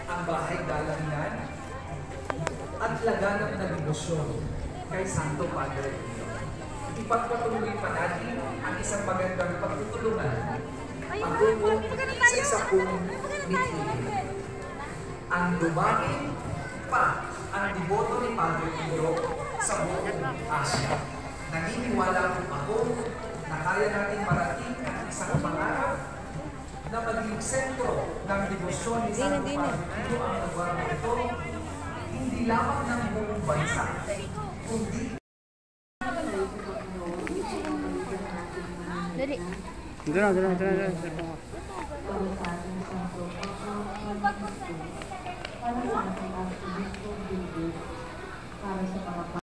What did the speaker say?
ang bahay dalangan at laganap na demosyon kay Santo Padre Pio. Ipagpatuloy pa natin ang isang magandang pagtutulungan patungo sa isa pong mithiin. Ang dumami pa ang deboto ni Padre Pio sa buong Asia. Naniniwala po ako na kaya natin marating ang isang pangarap na maging sentro ng debosyon ni Santo Padre Pio ang lugar na ito, hindi lamang ng buong bansa, kundi Dali. Para sa